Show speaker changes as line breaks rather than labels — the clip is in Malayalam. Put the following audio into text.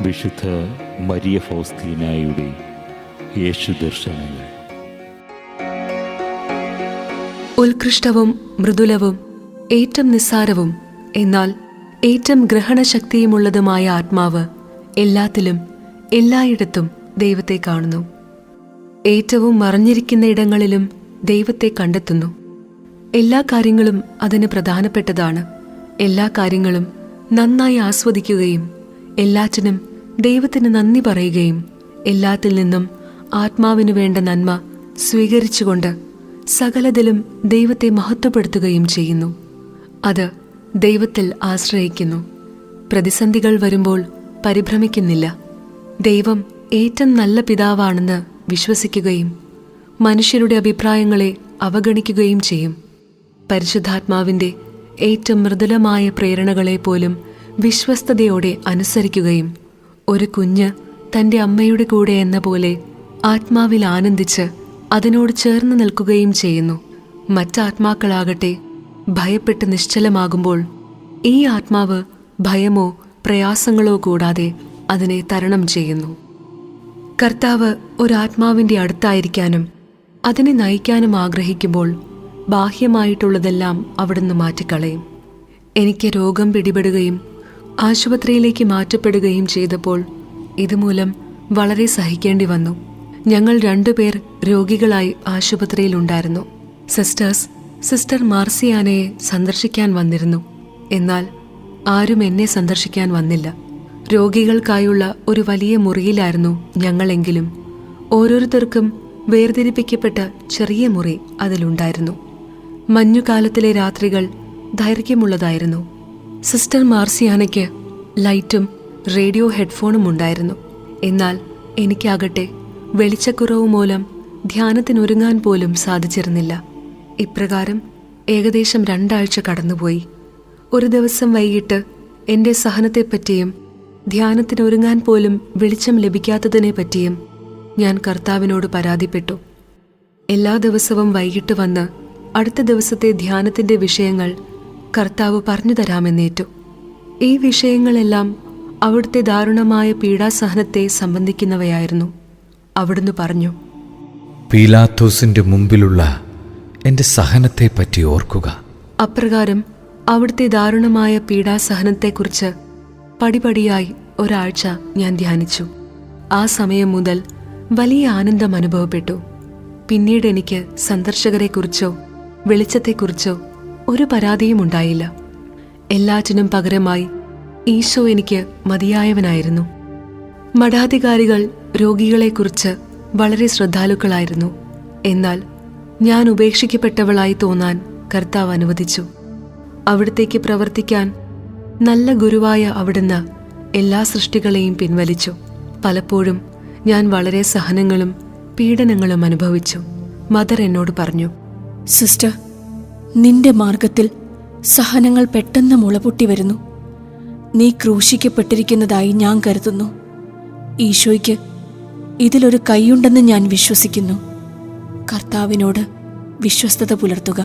വിശുദ്ധ മരിയ ഫൗസ്തീനായുടെ യേശുദർശനങ്ങൾ.
ഉത്കൃഷ്ടവും മൃദുലവും ഏറ്റവും നിസ്സാരവും എന്നാൽ ഏറ്റവും ഗ്രഹണശക്തിയുമുള്ളതുമായ ആത്മാവ് എല്ലാത്തിലും എല്ലായിടത്തും ദൈവത്തെ കാണുന്നു. ഏറ്റവും മറഞ്ഞിരിക്കുന്ന ഇടങ്ങളിലും ദൈവത്തെ കണ്ടെത്തുന്നു. എല്ലാ കാര്യങ്ങളും അതിന് പ്രധാനപ്പെട്ടതാണ്. എല്ലാ കാര്യങ്ങളും നന്നായി ആസ്വദിക്കുകയും എല്ലാറ്റിനും ദൈവത്തിന് നന്ദി പറയുകയും എല്ലാത്തിൽ നിന്നും ആത്മാവിനു വേണ്ട നന്മ സ്വീകരിച്ചുകൊണ്ട് സകലതിലും ദൈവത്തെ മഹത്വപ്പെടുത്തുകയും ചെയ്യുന്നു. അത് ദൈവത്തിൽ ആശ്രയിക്കുന്നു. പ്രതിസന്ധികൾ വരുമ്പോൾ പരിഭ്രമിക്കുന്നില്ല. ദൈവം ഏറ്റവും നല്ല പിതാവാണെന്ന് വിശ്വസിക്കുകയും മനുഷ്യരുടെ അഭിപ്രായങ്ങളെ അവഗണിക്കുകയും ചെയ്യും. പരിശുദ്ധാത്മാവിൻ്റെ ഏറ്റവും മൃദുലമായ പ്രേരണകളെ പോലും വിശ്വസ്തയോടെ അനുസരിക്കുകയും ഒരു കുഞ്ഞ് തൻ്റെ അമ്മയുടെ കൂടെ എന്ന പോലെ ആത്മാവിൽ ആനന്ദിച്ച് അതിനോട് ചേർന്ന് നിൽക്കുകയും ചെയ്യുന്നു. മറ്റാത്മാക്കളാകട്ടെ ഭയപ്പെട്ട് നിശ്ചലമാകുമ്പോൾ ഈ ആത്മാവ് ഭയമോ പ്രയാസങ്ങളോ കൂടാതെ അതിനെ തരണം ചെയ്യുന്നു. കർത്താവ് ഒരാത്മാവിൻ്റെ അടുത്തായിരിക്കാനും അതിനെ നയിക്കാനും ആഗ്രഹിക്കുമ്പോൾ ബാഹ്യമായിട്ടുള്ളതെല്ലാം അവിടുന്ന് മാറ്റിക്കളയും. എനിക്ക് രോഗം പിടിപെടുകയും ആശുപത്രിയിലേക്ക് മാറ്റപ്പെടുകയും ചെയ്തപ്പോൾ ഇതുമൂലം വളരെ സഹിക്കേണ്ടി വന്നു. ഞങ്ങൾ 2 പേർ രോഗികളായി ആശുപത്രിയിലുണ്ടായിരുന്നു. സിസ്റ്റർ മാർസിയാനയെ സന്ദർശിക്കാൻ വന്നിരുന്നു. എന്നാൽ ആരും എന്നെ സന്ദർശിക്കാൻ വന്നില്ല. രോഗികൾക്കായുള്ള ഒരു വലിയ മുറിയിലായിരുന്നു ഞങ്ങളെങ്കിലും ഓരോരുത്തർക്കും വേർതിരിപ്പിക്കപ്പെട്ട ചെറിയ മുറി അതിലുണ്ടായിരുന്നു. മഞ്ഞുകാലത്തിലെ രാത്രികൾ ദൈർഘ്യമുള്ളതായിരുന്നു. സിസ്റ്റർ മാർസിയാനയ്ക്ക് ലൈറ്റും റേഡിയോ ഹെഡ്ഫോണും ഉണ്ടായിരുന്നു. എന്നാൽ എനിക്കാകട്ടെ വെളിച്ചക്കുറവ് മൂലം ധ്യാനത്തിനൊരുങ്ങാൻ പോലും സാധിച്ചിരുന്നില്ല. ഇപ്രകാരം ഏകദേശം 2 ആഴ്ച കടന്നുപോയി. ഒരു ദിവസം വൈകിട്ട് എൻ്റെ സഹനത്തെപ്പറ്റിയും ധ്യാനത്തിനൊരുങ്ങാൻ പോലും വെളിച്ചം ലഭിക്കാത്തതിനെപ്പറ്റിയും ഞാൻ കർത്താവിനോട് പരാതിപ്പെട്ടു. എല്ലാ ദിവസവും വൈകിട്ട് വന്ന് അടുത്ത ദിവസത്തെ ധ്യാനത്തിൻ്റെ വിഷയങ്ങൾ കർത്താവ് പറഞ്ഞു തരാമെന്നേറ്റു. ഈ വിഷയങ്ങളെല്ലാം അവിടുത്തെ ദാരുണമായ പീഡാസഹനത്തെ സംബന്ധിക്കുന്നവയായിരുന്നു. അവിടുന്ന് പറഞ്ഞു,
പീലാത്തോസിന്റെ മുമ്പിലുള്ള എൻ്റെ സഹനത്തെപ്പറ്റി ഓർക്കുക.
അപ്രകാരം അവിടുത്തെ ദാരുണമായ പീഡാസഹനത്തെക്കുറിച്ച് പടിപടിയായി ഒരാഴ്ച ഞാൻ ധ്യാനിച്ചു. ആ സമയം മുതൽ വലിയ ആനന്ദം അനുഭവപ്പെട്ടു. പിന്നീട് എനിക്ക് സന്ദർശകരെക്കുറിച്ചോ വെളിച്ചത്തെക്കുറിച്ചോ ഒരു പരാതിയും ഉണ്ടായില്ല. എല്ലാറ്റിനും പകരമായി ഈശോ എനിക്ക് മതിയായവനായിരുന്നു. മഠാധികാരികൾ രോഗികളെക്കുറിച്ച് വളരെ ശ്രദ്ധാലുക്കളായിരുന്നു. എന്നാൽ ഞാൻ ഉപേക്ഷിക്കപ്പെട്ടവളായി തോന്നാൻ കർത്താവ് അനുവദിച്ചു. അവിടത്തേക്ക് പ്രവർത്തിക്കാൻ നല്ല ഗുരുവായ അവിടുന്ന് എല്ലാ സൃഷ്ടികളെയും പിൻവലിച്ചു. പലപ്പോഴും ഞാൻ വളരെ സഹനങ്ങളും പീഡനങ്ങളും അനുഭവിച്ചു. മദർ എന്നോട് പറഞ്ഞു,
സിസ്റ്റർ, നിന്റെ മാർഗത്തിൽ സഹനങ്ങൾ പെട്ടെന്ന് മുളപൊട്ടി വരുന്നു. നീ ക്രൂശിക്കപ്പെട്ടിരിക്കുന്നതായി ഞാൻ കരുതുന്നു. ഈശോയ്ക്ക് ഇതിലൊരു കൈയുണ്ടെന്ന് ഞാൻ വിശ്വസിക്കുന്നു. കർത്താവിനോട് വിശ്വസ്തത പുലർത്തുക.